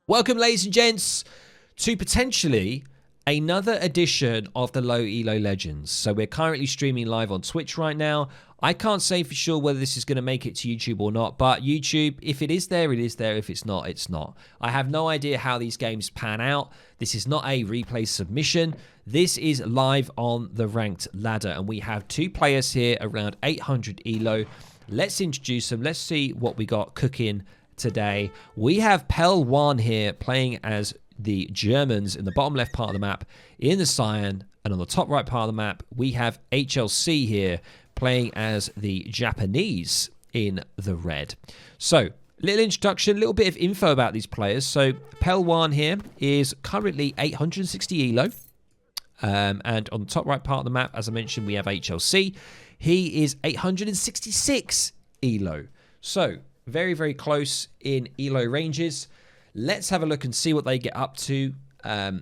Welcome, ladies and gents, to potentially another edition of the Low ELO Legends. So we're currently streaming live on Twitch right now. I can't say for sure whether this is going to make it to YouTube or not, but YouTube, if it is there, it is there. If it's not, it's not. I have no idea how these games pan out. This is not a replay submission. This is live on the ranked ladder, and we have two players here around 800 ELO. Let's introduce them. Let's see what we got cooking today. We have Pel1 here playing as the Germans in the bottom left part of the map in the cyan, and on the top right part of the map we have HLC here playing as the Japanese in the red. So little introduction, little bit of info about these players. So Pel1 here is currently 860 ELO, and on the top right part of the map, as I mentioned, we have HLC. He is 866 ELO. So very, very close in ELO ranges. Let's have a look and see what they get up to.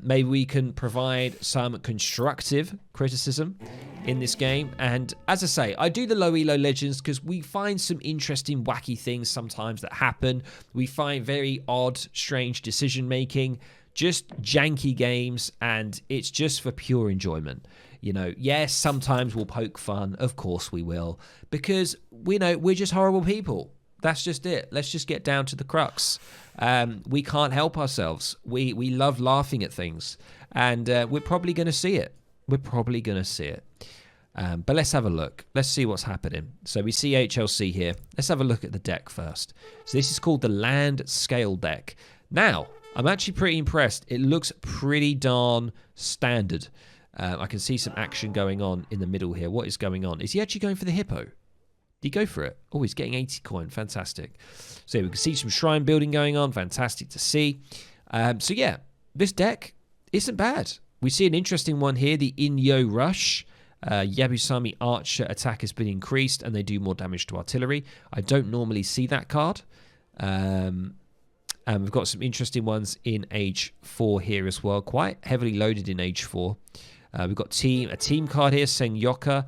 Maybe we can provide some constructive criticism in this game. And as I say, I do the Low ELO Legends because we find some interesting, wacky things sometimes that happen. We find very odd, strange decision making, just janky games, and it's just for pure enjoyment. You know, yes, sometimes we'll poke fun. Of course we will, because we know we're just horrible people. That's just it. Let's just get down to the crux. We can't help ourselves. We love laughing at things, and we're probably going to see it. We're probably going to see it. But let's have a look. Let's see what's happening. So we see HLC here. Let's have a look at the deck first. So this is called the Land Scale deck. Now, I'm actually pretty impressed. It looks pretty darn standard. I can see some action going on in the middle here. What is going on? Is he actually going for the hippo? Did he go for it? Oh, he's getting 80 coin. Fantastic. So we can see some shrine building going on. Fantastic to see. So yeah, this deck isn't bad. We see an interesting one here, the Inyo Rush. Yabusami Archer attack has been increased, and they do more damage to artillery. I don't normally see that card. And we've got some interesting ones in Age 4 here as well. Quite heavily loaded in Age 4. We've got a team card here, Senyoka,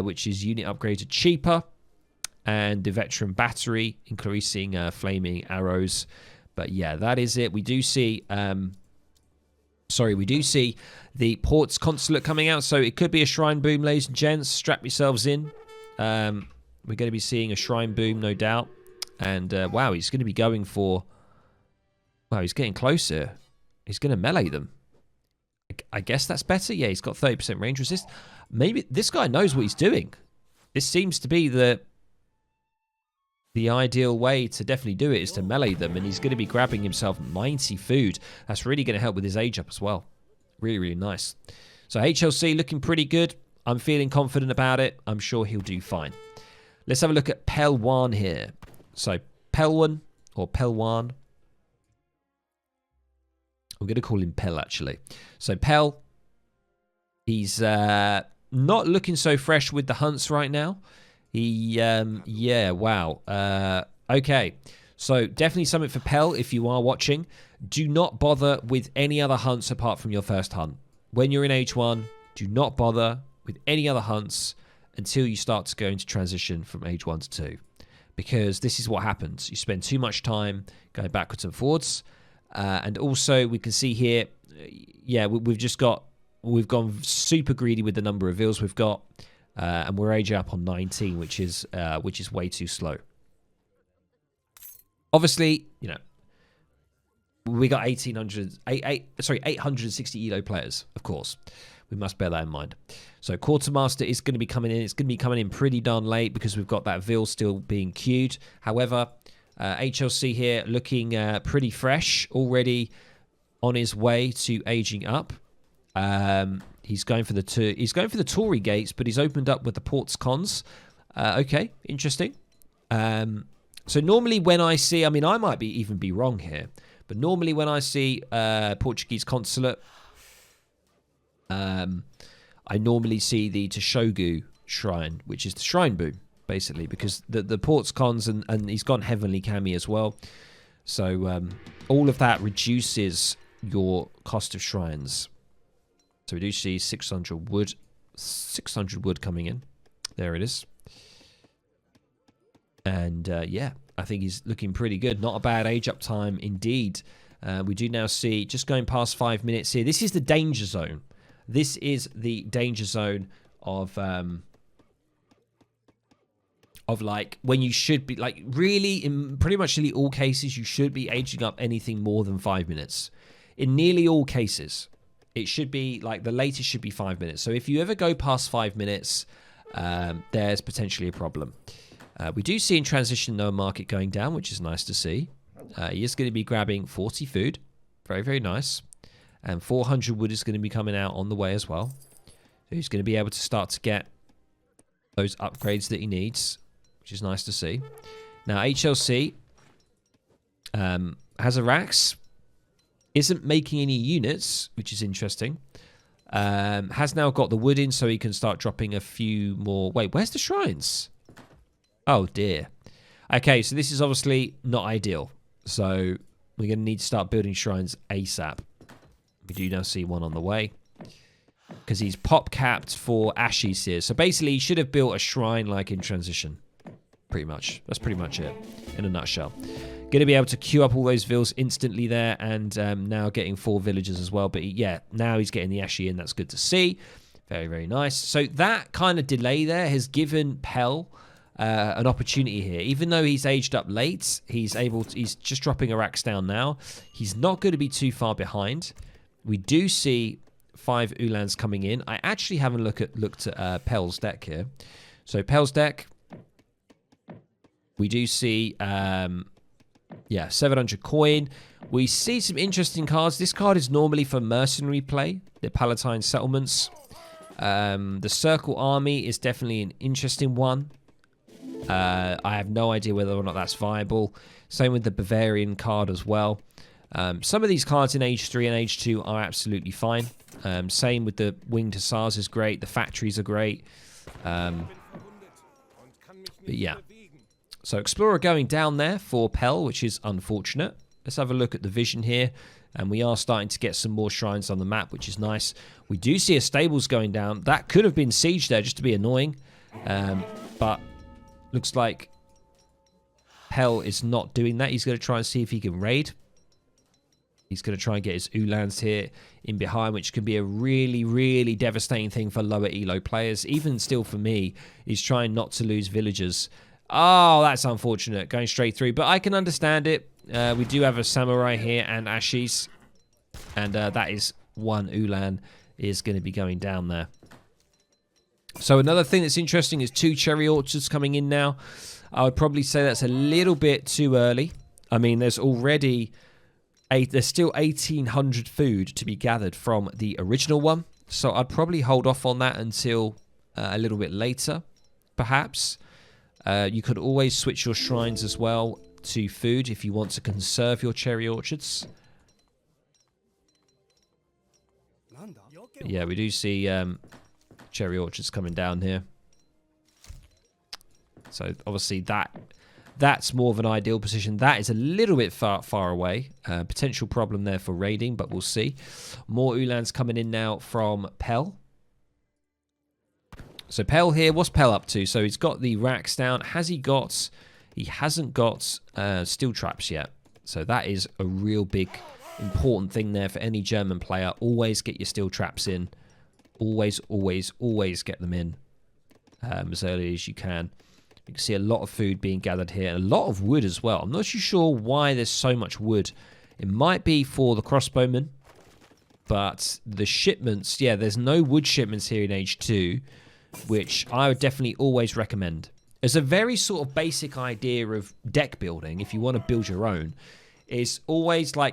which is unit upgraded cheaper. And the veteran battery, increasing flaming arrows. But yeah, that is it. We do see, we do see the Ports Consulate coming out. So it could be a Shrine Boom, ladies and gents. Strap yourselves in. We're going to be seeing a Shrine Boom, no doubt. And wow, he's going to be going for... Wow, he's getting closer. He's going to melee them. I guess that's better. Yeah, he's got 30% range resist. Maybe this guy knows what he's doing. This seems to be the ideal way to definitely do it, is to melee them, and he's going to be grabbing himself 90 food. That's really going to help with his age up as well. Really, really nice. So HLC looking pretty good. I'm feeling confident about it. I'm sure he'll do fine. Let's have a look at Pel1 here. So Pel1, or Pel1. I'm going to call him Pel, actually. So Pel, he's not looking so fresh with the hunts right now. Yeah, wow. Okay, so definitely something for Pel if you are watching. Do not bother with any other hunts apart from your first hunt. When you're in H1, do not bother with any other hunts until you start to go into transition from Age 1 to 2. Because this is what happens. You spend too much time going backwards and forwards. And also, we can see here, yeah, we've gone super greedy with the number of vills we've got. And we're age up on 19, which is way too slow. Obviously, you know, we got 860 ELO players, of course. We must bear that in mind. So Quartermaster is going to be coming in. It's going to be coming in pretty darn late because we've got that Vill still being queued. However, HLC here looking pretty fresh, already on his way to aging up. He's going for the Tory gates, but he's opened up with the Ports Cons. Okay, interesting. So normally when I see, I mean, I might even be wrong here, but normally when I see Portuguese consulate, I normally see the Toshogu shrine, which is the shrine boom, basically, because the Ports Cons and he's gone Heavenly Kami as well. So all of that reduces your cost of shrines. So we do see 600 wood coming in. There it is. And yeah, I think he's looking pretty good. Not a bad age up time indeed. We do now see, just going past 5 minutes here, this is the danger zone. This is the danger zone of like when you should be, like, really in pretty much nearly all cases, you should be aging up anything more than 5 minutes. In nearly all cases, it should be like the latest should be 5 minutes. So if you ever go past 5 minutes, there's potentially a problem. We do see in transition though a market going down, which is nice to see. He is going to be grabbing 40 food, very, very nice, and 400 wood is going to be coming out on the way as well. So he's going to be able to start to get those upgrades that he needs, which is nice to see. Now HLC has a Rax, isn't making any units, which is interesting. Has now got the wood in, so he can start dropping a few more. Wait, where's the shrines? Oh dear. Okay, so this is obviously not ideal. So we're going to need to start building shrines ASAP. We do now see one on the way, because he's pop capped for Ashes here. So basically, he should have built a shrine like in transition. Pretty much. That's pretty much it in a nutshell. Going to be able to queue up all those vills instantly there, and now getting 4 villagers as well. But yeah, now he's getting the Ashy in. That's good to see. Very, very nice. So that kind of delay there has given Pell an opportunity here. Even though he's aged up late, he's just dropping a Rax down now. He's not going to be too far behind. We do see 5 Ulans coming in. I actually haven't looked at Pell's deck here. So Pell's deck, we do see, yeah, 700 coin. We see some interesting cards. This card is normally for mercenary play, the Palatine settlements. The Circle Army is definitely an interesting one. I have no idea whether or not that's viable. Same with the Bavarian card as well. Some of these cards in Age 3 and Age 2 are absolutely fine. Same with the Winged Hussars is great. The Factories are great. But yeah. So Explorer going down there for Pell, which is unfortunate. Let's have a look at the vision here. And we are starting to get some more shrines on the map, which is nice. We do see a stables going down. That could have been siege there just to be annoying. But looks like Pell is not doing that. He's going to try and see if he can raid. He's going to try and get his Ulans here in behind, which can be a really, really devastating thing for lower ELO players. Even still for me, he's trying not to lose villagers. Oh, that's unfortunate. Going straight through. But I can understand it. We do have a Samurai here and Ashes. And that is one Ulan is going to be going down there. So another thing that's interesting is 2 cherry orchards coming in now. I would probably say that's a little bit too early. I mean, there's already... there's still 1,800 food to be gathered from the original one. So I'd probably hold off on that until a little bit later, perhaps. You could always switch your shrines as well to food if you want to conserve your cherry orchards. But yeah, we do see cherry orchards coming down here. So obviously that's more of an ideal position. That is a little bit far away. Potential problem there for raiding, but we'll see. More Ulans coming in now from Pell. So Pell here, what's Pell up to? So he's got the Rax down. Has he got... He hasn't got steel traps yet. So that is a real big, important thing there for any German player. Always get your steel traps in. Always, always, always get them in as early as you can. You can see a lot of food being gathered here. And a lot of wood as well. I'm not too sure why there's so much wood. It might be for the crossbowmen. But the shipments, yeah, there's no wood shipments here in Age 2. Which I would definitely always recommend. As a very sort of basic idea of deck building, if you want to build your own, is always try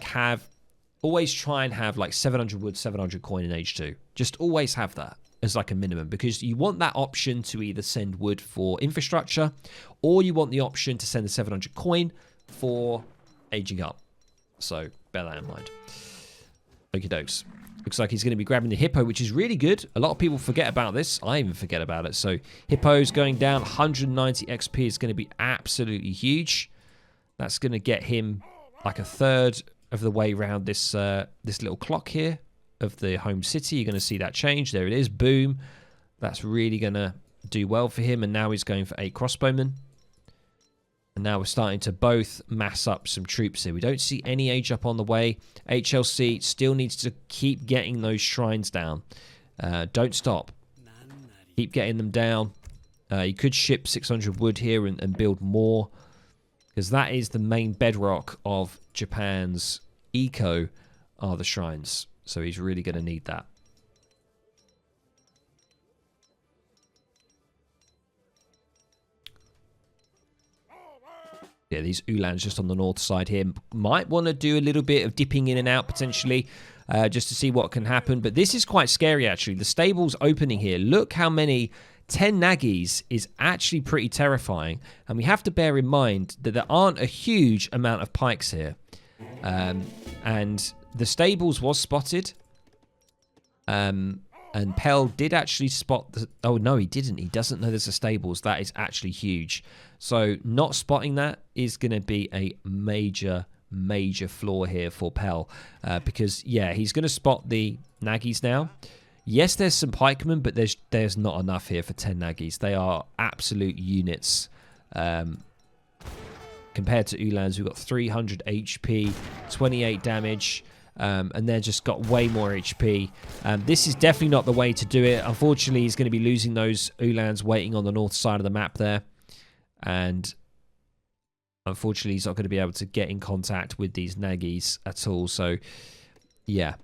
and have like 700 wood, 700 coin in Age 2. Just always have that as like a minimum, because you want that option to either send wood for infrastructure, or you want the option to send the 700 coin for aging up. So bear that in mind. Okie dokes. Looks like he's going to be grabbing the Hippo, which is really good. A lot of people forget about this. I even forget about it. So Hippo's going down. 190 XP is going to be absolutely huge. That's going to get him like a third of the way around this this little clock here of the home city. You're going to see that change. There it is. Boom. That's really going to do well for him. And now he's going for 8 crossbowmen. And now we're starting to both mass up some troops here. We don't see any age up on the way. HLC still needs to keep getting those shrines down. Don't stop. Keep getting them down. You could ship 600 wood here and build more, because that is the main bedrock of Japan's eco, are the shrines. So he's really going to need that. Yeah, these Ulans just on the north side here might want to do a little bit of dipping in and out potentially, just to see what can happen. But this is quite scary, actually. The stable's opening here. Look how many 10 Nagis is actually pretty terrifying. And we have to bear in mind that there aren't a huge amount of pikes here. And the stables was spotted. And Pell did actually spot the... Oh, no, he didn't. He doesn't know there's a stables. That is actually huge. So not spotting that is going to be a major, major flaw here for Pell. Because, yeah, he's going to spot the Nagis now. Yes, there's some pikemen, but there's not enough here for 10 Nagis. They are absolute units. Compared to Ulans, we've got 300 HP, 28 damage... and they're just got way more HP. This is definitely not the way to do it. Unfortunately, he's going to be losing those Ulans waiting on the north side of the map there. And unfortunately, he's not going to be able to get in contact with these Nagis at all. So, yeah.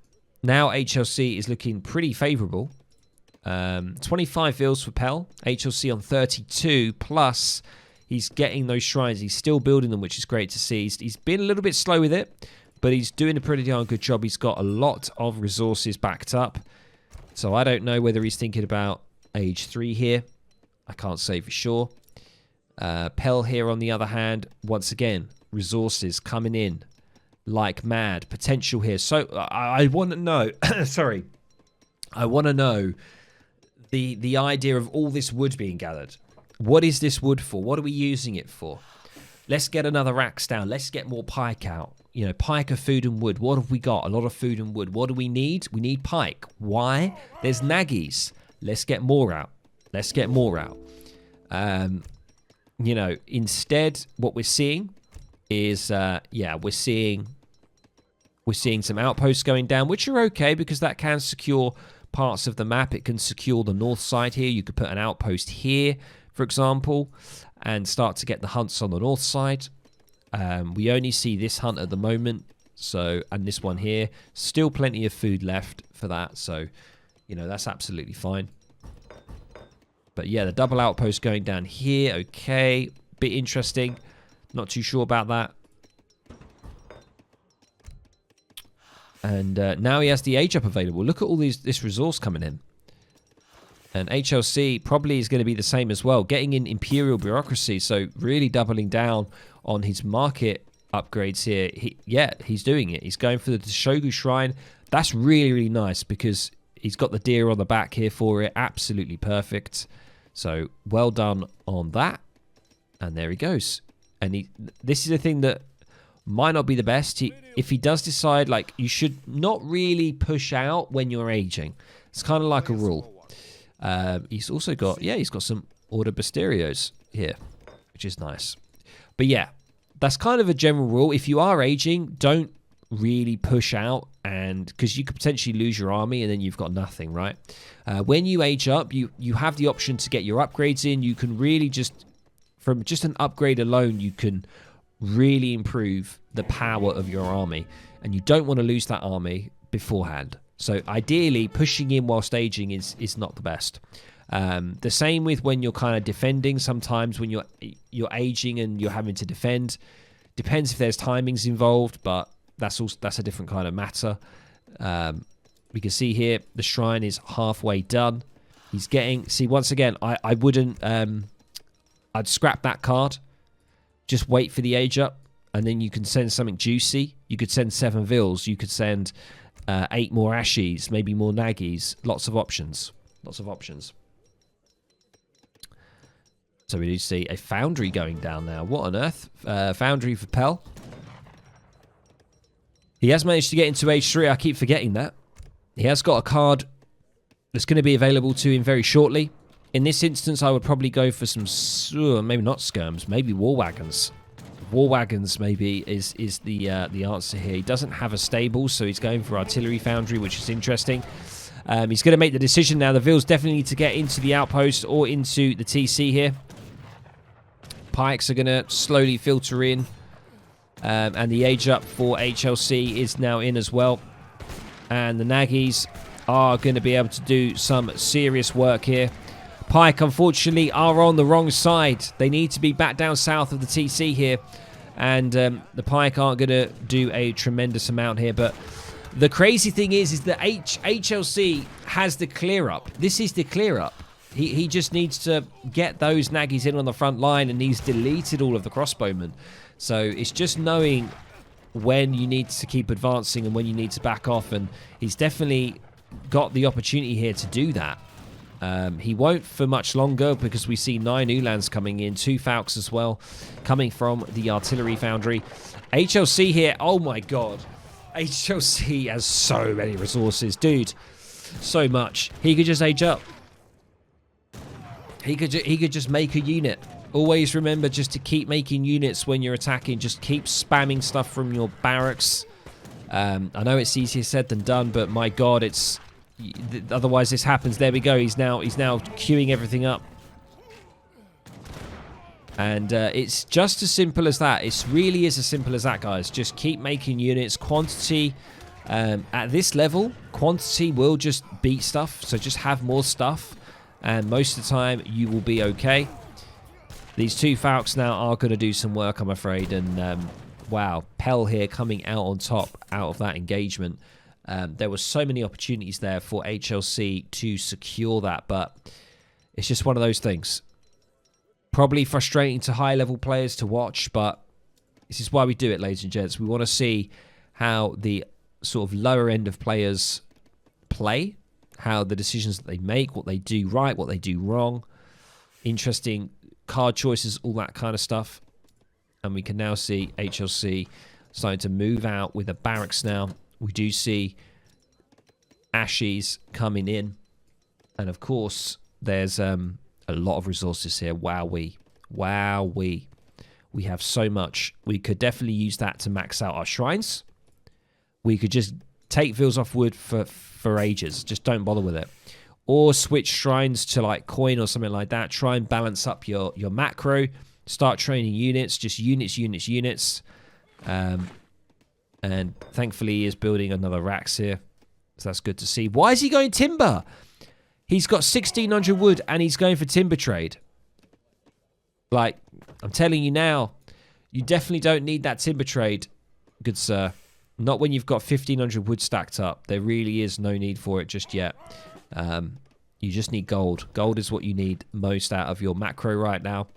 Now HLC is looking pretty favourable. 25 vills for Pell. HLC on 32 plus... He's getting those shrines. He's still building them, which is great to see. He's been a little bit slow with it, but he's doing a pretty darn good job. He's got a lot of resources backed up. So I don't know whether he's thinking about age 3 here. I can't say for sure. Pell here, on the other hand, once again, resources coming in like mad. Potential here. So I want to know... sorry. I want to know the idea of all this wood being gathered. What is this wood for? What are we using it for? Let's get another axe down. Let's get more pike out. You know, pike of food and wood. What have we got? A lot of food and wood. What do we need? We need pike. Why? There's Nagis. Let's get more out. Let's get more out. You know, instead, what we're seeing is, yeah, we're seeing some outposts going down, which are okay because that can secure parts of the map. It can secure the north side here. You could put an outpost here, for example, and start to get the hunts on the north side. We only see this hunt at the moment, so, and this one here. Still plenty of food left for that, so, you know, that's absolutely fine. But yeah, the double outpost going down here, okay. Bit interesting. Not too sure about that. And now he has the age up available. Look at all this resource coming in. And HLC probably is going to be the same as well. Getting in Imperial bureaucracy. So really doubling down on his market upgrades here. He's doing it. He's going for the Shogu Shrine. That's really, really nice because he's got the deer on the back here for it. Absolutely perfect. So well done on that. And there he goes. And this is a thing that might not be the best. If he does decide, like, you should not really push out when you're aging. It's kind of like a rule. He's also got, yeah, he's got some Order Basterios here, which is nice. But yeah, that's kind of a general rule. If you are aging, don't really push out, and because you could potentially lose your army and then you've got nothing, right? When you age up, you have the option to get your upgrades in. You can really from just an upgrade alone, you can really improve the power of your army, and you don't want to lose that army beforehand. So ideally, pushing in while staging is not the best. The same with when you're kind of defending. Sometimes when you're aging and you're having to defend, depends if there's timings involved, but that's a different kind of matter. We can see here the shrine is halfway done. He's getting, see, once again, I wouldn't, I'd scrap that card. Just wait for the age up, and then you can send something juicy. You could send 7 Vils. You could send 8 more Ashies, maybe more Nagis. Lots of options. Lots of options. So we do see a Foundry going down now. What on earth? Foundry for Pell. He has managed to get into age 3. I keep forgetting that. He has got a card that's going to be available to him very shortly. In this instance, I would probably go for some, maybe not skirms, maybe war wagons. War wagons maybe is the answer here. He doesn't have a stable, so he's going for artillery foundry, which is interesting. He's going to make the decision now. The Vils definitely need to get into the outpost or into the TC here. Pikes are going to slowly filter in. And the age up for HLC is now in as well. And the Naggies are going to be able to do some serious work here. Pike, unfortunately, are on the wrong side. They need to be back down south of the TC here. And the Pike aren't going to do a tremendous amount here. But the crazy thing is that HLC has the clear up. This is the clear up. He just needs to get those Naggies in on the front line, and he's deleted all of the crossbowmen. So it's just knowing when you need to keep advancing and when you need to back off. And he's definitely got the opportunity here to do that. He won't for much longer because we see 9 Ulans coming in, 2 Falcons as well, coming from the artillery foundry. HLC here, oh my god. HLC has so many resources. Dude, so much. He could just age up. He could just make a unit. Always remember just to keep making units when you're attacking. Just keep spamming stuff from your barracks. I know it's easier said than done, but my god, it's... Otherwise this happens. There we go. He's now queuing everything up. And it's just as simple as that. It really is as simple as that, guys. Just keep making units. Quantity, at this level, quantity will just beat stuff. So just have more stuff. And most of the time, you will be okay. These 2 Falcons now are going to do some work, I'm afraid. And, wow, Pell here coming out on top out of that engagement. There were so many opportunities there for HLC to secure that, but it's just one of those things. Probably frustrating to high-level players to watch, but this is why we do it, ladies and gents. We want to see how the sort of lower end of players play, how the decisions that they make, what they do right, what they do wrong, interesting card choices, all that kind of stuff. And we can now see HLC starting to move out with a barracks now. We do see Ashes coming in. And of course, there's a lot of resources here. Wowee. Wowee. We have so much. We could definitely use that to max out our shrines. We could just take Vils off wood for ages. Just don't bother with it. Or switch shrines to like coin or something like that. Try and balance up your macro. Start training units. Just units. And thankfully he is building another racks here. So that's good to see. Why is he going timber? He's got 1,600 wood and he's going for timber trade. Like, I'm telling you now, you definitely don't need that timber trade, good sir. Not when you've got 1,500 wood stacked up. There really is no need for it just yet. You just need gold. Gold is what you need most out of your macro right now.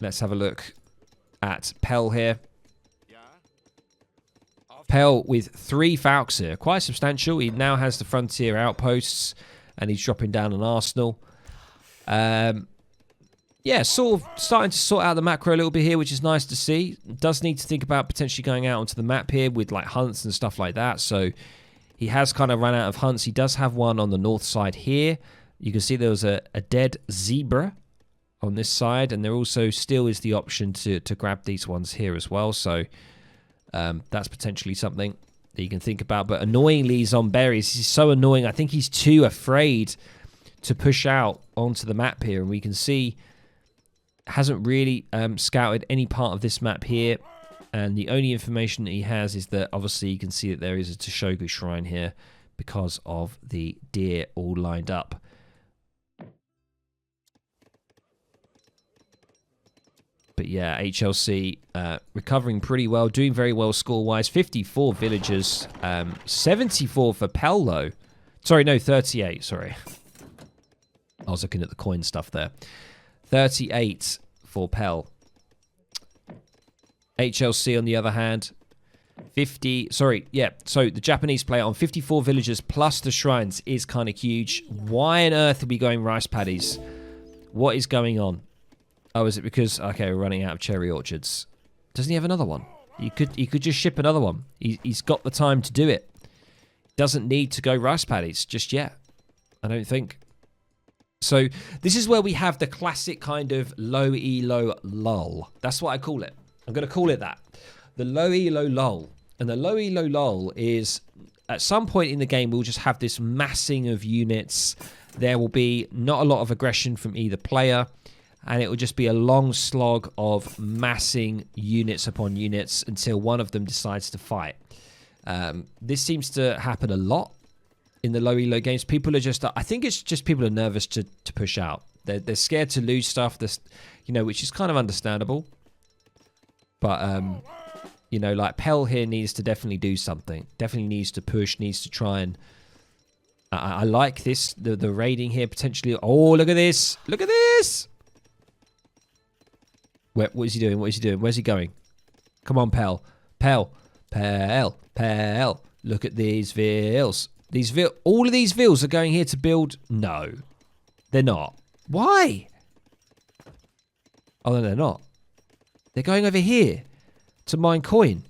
Let's have a look at Pell here. Pell with 3 Falcons here. Quite substantial. He now has the frontier outposts and he's dropping down an arsenal. Yeah, sort of starting to sort out the macro a little bit here, which is nice to see. Does need to think about potentially going out onto the map here with like hunts and stuff like that. So he has kind of run out of hunts. He does have one on the north side here. You can see there was a dead zebra on this side. And there also still is the option to grab these ones here as well. So that's potentially something that you can think about. But annoyingly, he's on berries. He's so annoying. I think he's too afraid to push out onto the map here. And we can see hasn't really scouted any part of this map here. And the only information that he has is that obviously you can see that there is a Toshogu shrine here because of the deer all lined up. But yeah, HLC recovering pretty well, doing very well score-wise. 54 villagers, 74 for Pell though. Sorry, no, 38, sorry. I was looking at the coin stuff there. 38 for Pell. HLC on the other hand, 50, sorry, yeah, so the Japanese player on 54 villagers plus the shrines is kind of huge. Why on earth are we going rice paddies? What is going on? Oh, is it because, okay, we're running out of cherry orchards. Doesn't he have another one? He could just ship another one. He's got the time to do it. Doesn't need to go rice paddies just yet, I don't think. So this is where we have the classic kind of low elo lull. That's what I call it. I'm going to call it that. The low elo lull. And the low elo lull is at some point in the game, we'll just have this massing of units. There will be not a lot of aggression from either player. And it will just be a long slog of massing units upon units until one of them decides to fight. This seems to happen a lot in the low elo games. People are just, I think it's just people are nervous to push out. They're scared to lose stuff, which is kind of understandable. But, like Pell here needs to definitely do something. Definitely needs to push, needs to try and... I like this, the raiding here potentially. Oh, look at this. Look at this. What is he doing? What is he doing? Where's he going? Come on, Pell. Pell. Pell. Pell. Look at these vills. All of these vills are going here to build... No. They're not. Why? Oh, no, they're not. They're going over here to mine coin.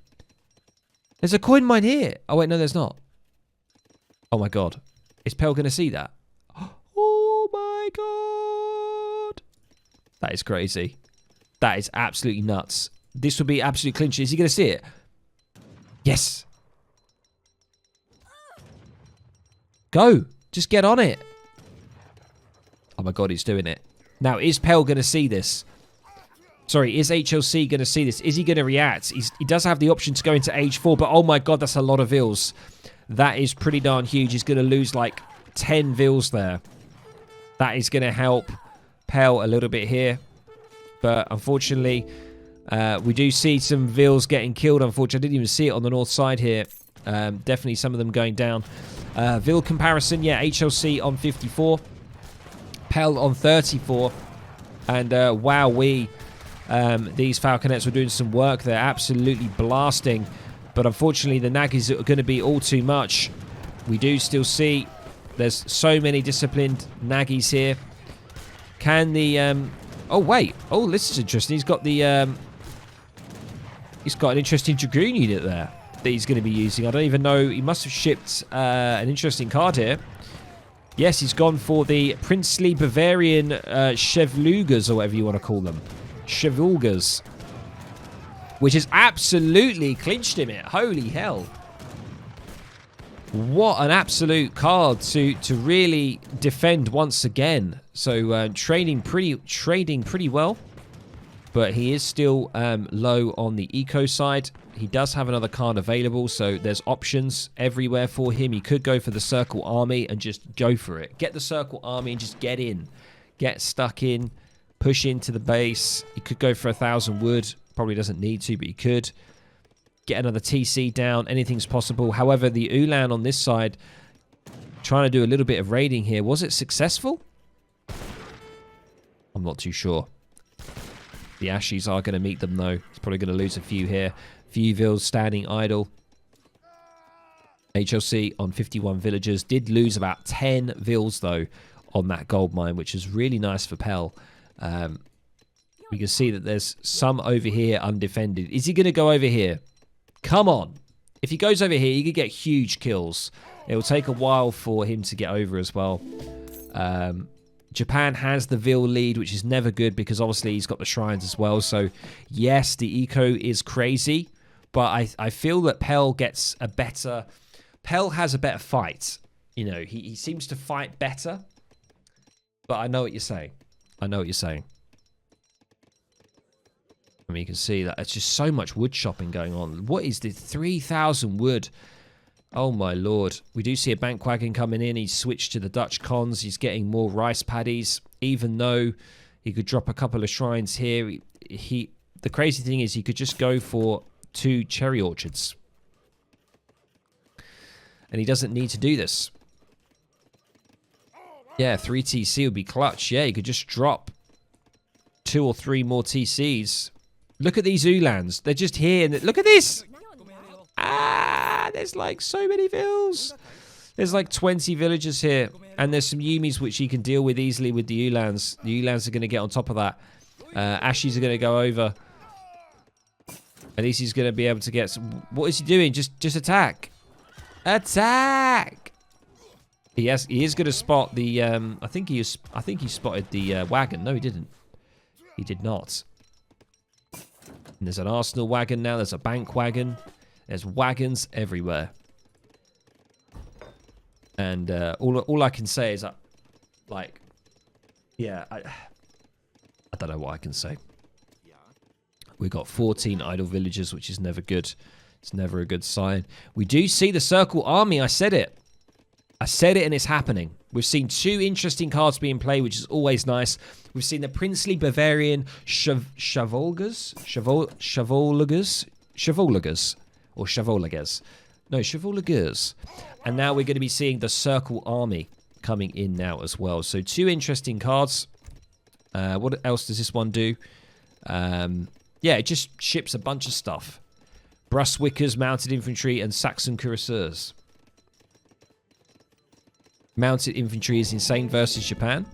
There's a coin mine here. Oh, wait, no, there's not. Oh, my God. Is Pell going to see that? Oh, my God. That is crazy. That is absolutely nuts. This would be absolute clinch. Is he going to see it? Yes. Go. Just get on it. Oh, my God, he's doing it. Now, is Pell going to see this? Sorry, is HLC going to see this? Is he going to react? He does have the option to go into age 4, but oh, my God, that's a lot of vills. That is pretty darn huge. He's going to lose like 10 vills there. That is going to help Pell a little bit here. But unfortunately, we do see some vills getting killed. Unfortunately, I didn't even see it on the north side here. Definitely some of them going down. Vill comparison, yeah, HLC on 54. Pell on 34. And wowee, these Falconets were doing some work. They're absolutely blasting. But unfortunately, the Naggies are going to be all too much. We do still see there's so many disciplined Naggies here. Can the... oh, wait. Oh, this is interesting. He's got the... he's got an interesting Dragoon unit there that he's going to be using. I don't even know. He must have shipped an interesting card here. Yes, he's gone for the Princely Bavarian Chevlugas, or whatever you want to call them. Chevulgas. Which has absolutely clinched him it. Holy hell. What an absolute card to really defend once again. So trading pretty well. But he is still low on the eco side. He does have another card available, so there's options everywhere for him. He could go for the Circle Army and just go for it. Get the Circle Army and just get in. Get stuck in. Push into the base. He could go for 1,000 wood. Probably doesn't need to, but he could. Get another TC down. Anything's possible. However, the Ulan on this side, trying to do a little bit of raiding here. Was it successful? I'm not too sure. The Ashies are going to meet them, though. He's probably going to lose a few here. Few vills standing idle. HLC on 51 villagers. Did lose about 10 vills, though, on that gold mine, which is really nice for Pell. We can see that there's some over here undefended. Is he going to go over here? Come on. If he goes over here, he could get huge kills. It will take a while for him to get over as well. Japan has the Vill lead, which is never good because obviously he's got the shrines as well. So, yes, the eco is crazy. But I feel that Pell gets a better... Pell has a better fight. You know, he seems to fight better. But I know what you're saying. I know what you're saying. I mean, you can see that it's just so much wood shopping going on. What is this? 3,000 wood. Oh, my Lord. We do see a bank wagon coming in. He's switched to the Dutch cons. He's getting more rice paddies, even though he could drop a couple of shrines here. The crazy thing is he could just go for 2 cherry orchards. And he doesn't need to do this. Yeah, 3 TC would be clutch. Yeah, he could just drop 2 or 3 more TCs. Look at these Ulans. They're just here. And look at this. Ah, there's like so many vills. There's like 20 villagers here. And there's some Yumis which he can deal with easily with the Ulans. The Ulans are going to get on top of that. Ashies are going to go over. At least he's going to be able to get some... What is he doing? Just attack. Attack! He is going to spot the. I think he spotted the wagon. No, he didn't. He did not. And there's an Arsenal wagon now. There's a bank wagon. There's wagons everywhere. And all I can say is, like, yeah, I don't know what I can say. We got 14 idle villagers, which is never good. It's never a good sign. We do see the Circle Army. I said it. I said it, and it's happening. We've seen 2 interesting cards being played, which is always nice. We've seen the Princely Bavarian Chavolgers, or Chavolagers. No, Chavolagers. And now we're going to be seeing the Circle Army coming in now as well. So 2 interesting cards. What else does this one do? Yeah, it just ships a bunch of stuff. Brunswickers, mounted infantry, and Saxon cuirassiers. Mounted infantry is insane versus Japan.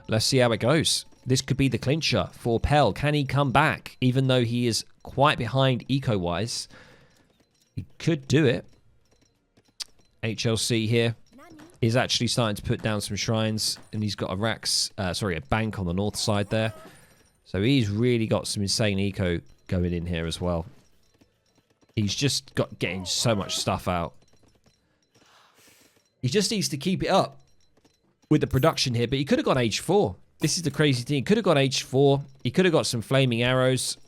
Let's see how it goes. This could be the clincher for Pell. Can he come back? Even though he is quite behind eco-wise, he could do it. HLC here is actually starting to put down some shrines, and he's got a bank on the north side there. So he's really got some insane eco going in here as well. He's just getting so much stuff out. He just needs to keep it up with the production here, but he could have gone H4. This is the crazy thing. He could have gone H4. He could have got some flaming arrows.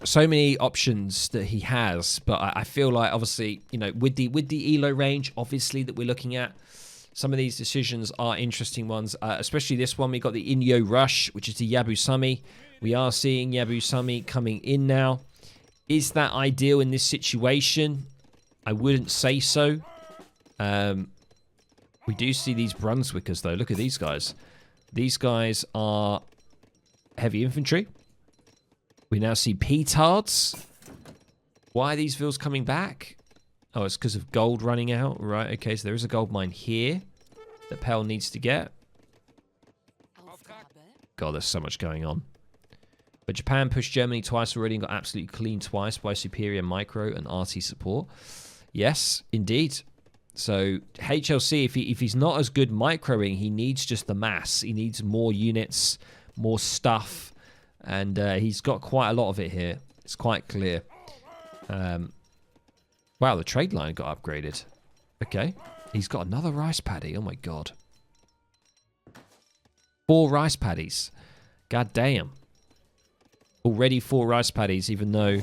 So many options that he has, but I feel like, obviously, you know, with the ELO range, obviously, that we're looking at, some of these decisions are interesting ones, especially this one. We got the Inyo Rush, which is the Yabusami. We are seeing Yabusami coming in now. Is that ideal in this situation? I wouldn't say so. We do see these Brunswickers, though. Look at these guys. These guys are heavy infantry. We now see petards. Why are these vills coming back? Oh, it's because of gold running out. Right, okay, so there is a gold mine here that Pell needs to get. God, there's so much going on. But Japan pushed Germany twice already and got absolutely clean twice by superior micro and RT support. Yes, indeed. So HLC, if he's not as good microing, he needs just the mass. He needs more units, more stuff. And he's got quite a lot of it here. It's quite clear. Wow, the trade line got upgraded. Okay. He's got another rice paddy. Oh, my God. 4 rice paddies. God damn. Already 4 rice paddies, even though...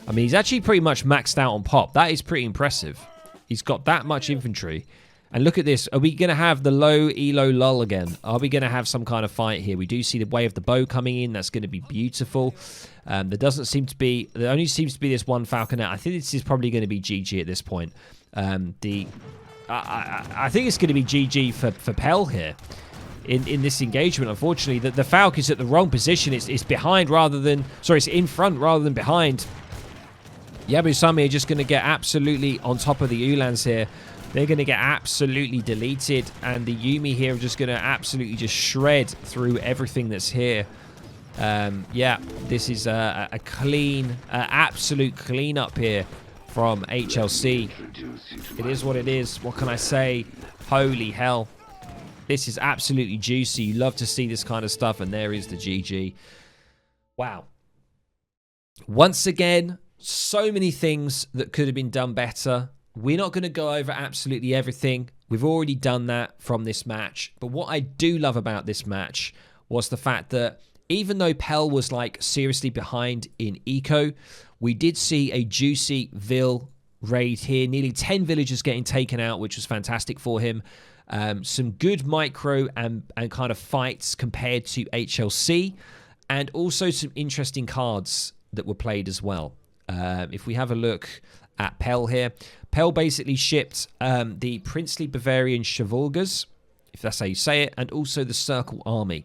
I mean, he's actually pretty much maxed out on pop. That is pretty impressive. He's got that much infantry. And look at this. Are we going to have the low ELO lull again? Are we going to have some kind of fight here? We do see the way of the bow coming in. That's going to be beautiful. There doesn't seem to be... There only seems to be this one falconet. I think this is probably going to be GG at this point. I think it's going to be GG for Pell here in this engagement. Unfortunately, the Falcon is at the wrong position. It's behind rather than... Sorry, it's in front rather than behind. Yabusami are just going to get absolutely on top of the Ulans here. They're going to get absolutely deleted, and the Yumi here are just going to absolutely just shred through everything that's here. Yeah, this is a clean, absolute cleanup here from HLC. It is what it is. What can I say? Holy hell. This is absolutely juicy. You love to see this kind of stuff, and there is the GG. Wow. Once again, so many things that could have been done better. We're not going to go over absolutely everything. We've already done that from this match. But what I do love about this match was the fact that even though Pell was like seriously behind in eco, we did see a juicy Vill raid here. Nearly 10 villagers getting taken out, which was fantastic for him. Some good micro and kind of fights compared to HLC. And also some interesting cards that were played as well. If we have a look at Pell here, Pell basically shipped the Princely Bavarian Chavolgers, if that's how you say it, and also the Circle Army.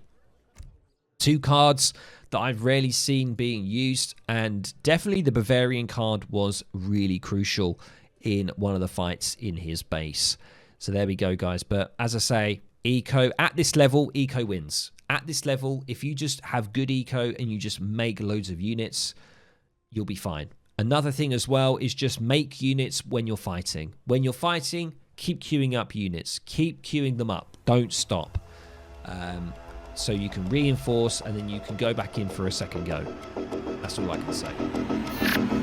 2 cards that I've rarely seen being used, and definitely the Bavarian card was really crucial in one of the fights in his base. So there we go, guys. But as I say, eco, at this level, eco wins. At this level, if you just have good eco and you just make loads of units, you'll be fine. Another thing as well is just make units when you're fighting. When you're fighting, keep queuing up units. Keep queuing them up. Don't stop. So you can reinforce, and then you can go back in for a second go. That's all I can say.